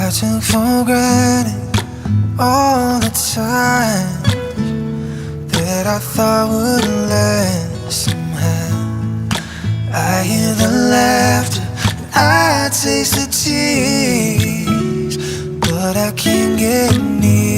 I took for granted all the time that I thought would last somehow. I hear the laughter, I taste the tears, but I can't get near